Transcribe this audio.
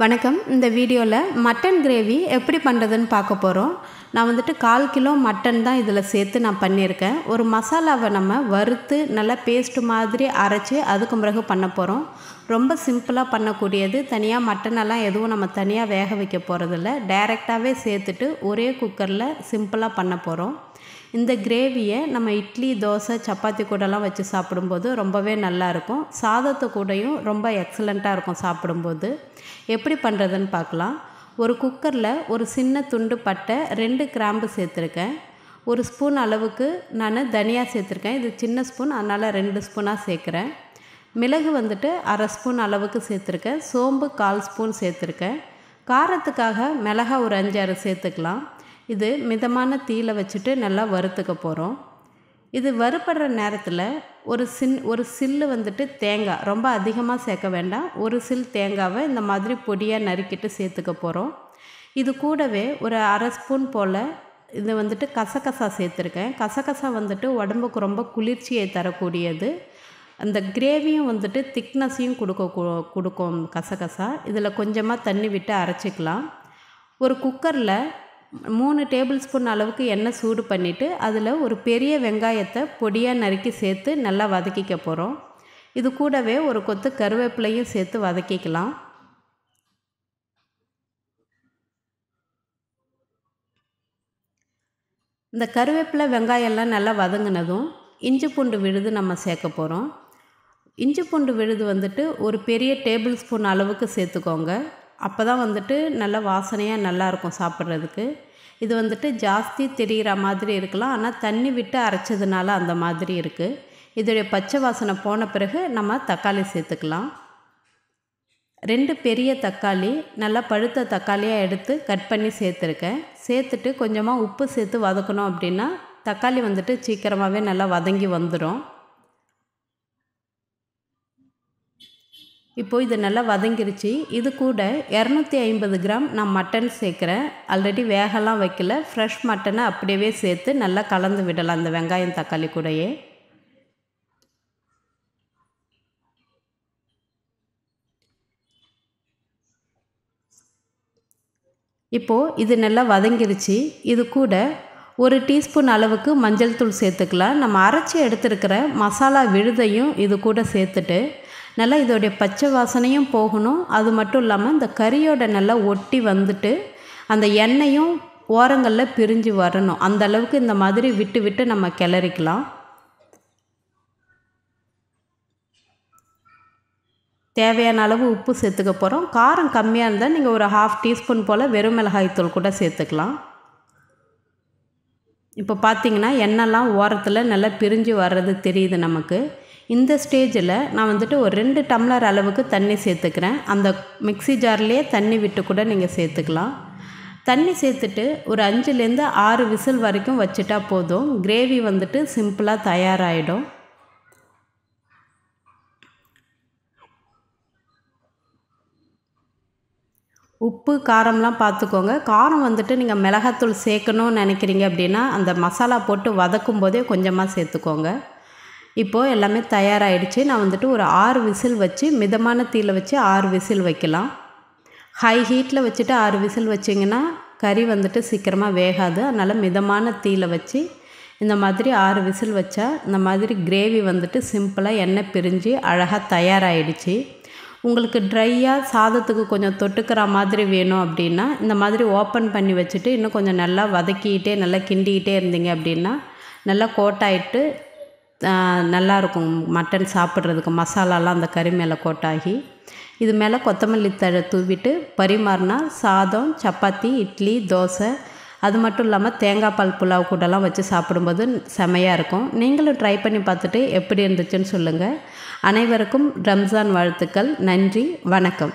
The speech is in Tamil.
வணக்கம். இந்த வீடியோவில் மட்டன் கிரேவி எப்படி பண்ணுறதுன்னு பார்க்க போகிறோம். நான் 1/4 கிலோ மட்டன் தான் இதில் சேர்த்து நான் பண்ணியிருக்கேன். ஒரு மசாலாவை நம்ம வறுத்து நல்லா பேஸ்ட்டு மாதிரி அரைச்சி அதுக்கு பிறகு பண்ண போகிறோம். ரொம்ப சிம்பிளாக பண்ணக்கூடியது. தனியாக மட்டனெல்லாம் எதுவும் நம்ம தனியாக வேக வைக்க போகிறதில்ல. டைரெக்டாகவே சேர்த்துட்டு ஒரே குக்கரில் சிம்பிளாக பண்ண போகிறோம். இந்த கிரேவியை நம்ம இட்லி, தோசை, சப்பாத்தி கூடலாம் வச்சு சாப்பிடும்போது ரொம்பவே நல்லாயிருக்கும். சாதத்து கூடயும் ரொம்ப எக்ஸலண்ட்டாக இருக்கும் சாப்பிடும்போது. எப்படி பண்ணுறதுன்னு பார்க்கலாம். ஒரு குக்கரில் ஒரு சின்ன துண்டு பட்டை, 2 கிராம்பு சேர்த்துருக்கேன். 1 ஸ்பூன் அளவுக்கு நான் தனியா சேர்த்துருக்கேன். இது சின்ன ஸ்பூன், அதனால் 2 ஸ்பூனாக சேர்க்குறேன். மிளகு 1/2 ஸ்பூன் அளவுக்கு சேர்த்துருக்கேன். சோம்பு 1/4 ஸ்பூன் சேர்த்துருக்கேன். காரத்துக்காக மிளகா ஒரு 5-6 சேர்த்துக்கலாம். இது மிதமான தீயில் வச்சுட்டு நல்லா வறுத்துக்க போகிறோம். இது வறுபடுற நேரத்தில் ஒரு சில்லு தேங்காய், ரொம்ப அதிகமாக சேர்க்க வேண்டாம். ஒரு சில் தேங்காவை இந்த மாதிரி பொடியாக நறுக்கிட்டு சேர்த்துக்க போகிறோம். இது கூடவே ஒரு 1/2 ஸ்பூன் போல் இது கசகசா சேர்த்துருக்கேன். கசகசா உடம்புக்கு ரொம்ப குளிர்ச்சியை தரக்கூடியது. அந்த கிரேவியும் திக்னஸையும் கொடுக்கும் கசகசா. இதில் கொஞ்சமாக தண்ணி விட்டு அரைச்சிக்கலாம். ஒரு குக்கரில் 3 டேபிள் ஸ்பூன் அளவுக்கு எண்ணெய் சூடு பண்ணிவிட்டு அதில் ஒரு பெரிய வெங்காயத்தை பொடியாக நறுக்கி சேர்த்து நல்லா வதக்கிக்க போகிறோம். இது கூடவே ஒரு கொத்து கருவேப்பிலையும் சேர்த்து வதக்கிக்கலாம். இந்த கருவேப்பிலை வெங்காயம்லாம் நல்லா வதங்கினதும் இஞ்சி பூண்டு விழுது நம்ம சேர்க்க போகிறோம். இஞ்சி பூண்டு விழுது ஒரு பெரிய டேபிள் ஸ்பூன் அளவுக்கு சேர்த்துக்கோங்க. அப்போ தான் நல்லா வாசனையாக நல்லாயிருக்கும் சாப்பிட்றதுக்கு. இது ஜாஸ்தி தெரிகிற மாதிரி இருக்கலாம், ஆனால் தண்ணி விட்டு அரைச்சதுனால அந்த மாதிரி இருக்குது. இதோடைய பச்சை வாசனை போன பிறகு நம்ம தக்காளி சேர்த்துக்கலாம். 2 பெரிய தக்காளி, நல்லா பழுத்த தக்காளியாக எடுத்து கட் பண்ணி சேர்த்துருக்கேன். சேர்த்துட்டு கொஞ்சமாக உப்பு சேர்த்து வதக்கணும். அப்படின்னா தக்காளி சீக்கிரமாகவே நல்லா வதங்கி வந்துடும். இப்போது இது நல்லா வதங்கிருச்சு. இது கூட 250 கிராம் நான் மட்டன் சேர்க்குறேன். ஆல்ரெடி வேகலாம் வைக்கல, ஃப்ரெஷ் மட்டனை அப்படியே சேர்த்து நல்லா கலந்து விடலாம் அந்த வெங்காயம் தக்காளி கூடயே. இப்போது இது நல்லா வதங்கிருச்சு. இது கூட 1 டீஸ்பூன் அளவுக்கு மஞ்சள் தூள் சேர்த்துக்கலாம். நம்ம அரைச்சி எடுத்துருக்கிற மசாலா விழுதையும் இது கூட சேர்த்துட்டு நல்லா இதோடைய பச்சை வாசனையும் போகணும். அது மட்டும் இல்லாமல் இந்த கறியோட நல்லா ஒட்டி அந்த எண்ணெயும் ஓரங்களில் பிரிஞ்சு வரணும். அந்த அளவுக்கு இந்த மாதிரி விட்டு விட்டு நம்ம கிளறிக்கலாம். தேவையான அளவு உப்பு சேர்த்துக்க போகிறோம். காரம் கம்மியாக இருந்தால் நீங்கள் ஒரு 1/2 டீஸ்பூன் போல் வெறும் மிளகாய்த்தூள் கூட சேர்த்துக்கலாம். இப்போ பார்த்திங்கன்னா எண்ணெய்லாம் ஓரத்தில் நல்லா பிரிஞ்சு வர்றது தெரியுது நமக்கு. இந்த ஸ்டேஜில் நான் ஒரு 2 டம்ளர் அளவுக்கு தண்ணி சேர்த்துக்கிறேன். அந்த மிக்ஸி ஜார்லேயே தண்ணி விட்டு கூட நீங்கள் சேர்த்துக்கலாம். தண்ணி சேர்த்துட்டு ஒரு 5லேருந்து 6 விசில் வரைக்கும் வச்சுட்டா போதும். கிரேவி சிம்பிளாக தயாராகிடும். உப்பு காரம்லாம் பார்த்துக்கோங்க. காரம் நீங்கள் மிளகாத்தூள் சேர்க்கணும்னு நினைக்கிறீங்க அப்படின்னா அந்த மசாலா போட்டு வதக்கும் போதே கொஞ்சமாக சேர்த்துக்கோங்க. இப்போது எல்லாமே தயாராகிடுச்சு. நான் ஒரு 6 விசில் வச்சு மிதமான தீயில் வச்சு 6 விசில் வைக்கலாம். ஹை ஹீட்டில் வச்சுட்டு 6 விசில் வச்சிங்கன்னா கறி சீக்கிரமாக வேகாது. அதனால் மிதமான தீயில் வச்சு இந்த மாதிரி 6 விசில் வச்சா இந்த மாதிரி கிரேவி சிம்பிளாக எண்ணெய் பிரிஞ்சு அழகாக தயாராகிடுச்சு. உங்களுக்கு ட்ரையாக சாதத்துக்கு கொஞ்சம் தொட்டுக்கிற மாதிரி வேணும் அப்படின்னா இந்த மாதிரி ஓப்பன் பண்ணி வச்சுட்டு இன்னும் கொஞ்சம் நல்லா வதக்கிக்கிட்டே நல்லா கிண்டிக்கிட்டே இருந்தீங்க அப்படின்னா நல்லா கோட்டாயிட்டு நல்லாயிருக்கும் மட்டன் சாப்பிட்றதுக்கு. மசாலாலாம் அந்த கறி மேலே கோட்டாகி இது மேலே கொத்தமல்லி தழை தூவிட்டு பரிமாறினா சாதம், சப்பாத்தி, இட்லி, தோசை, அது மட்டும் இல்லாமல் தேங்காய் பால் புலாவ் கூடலாம் வச்சு சாப்பிடும்போது செமையாக இருக்கும். நீங்களும் ட்ரை பண்ணி பார்த்துட்டு எப்படி இருந்துச்சுன்னு சொல்லுங்கள். அனைவருக்கும் ரம்ஜான் வாழ்த்துக்கள். நன்றி, வணக்கம்.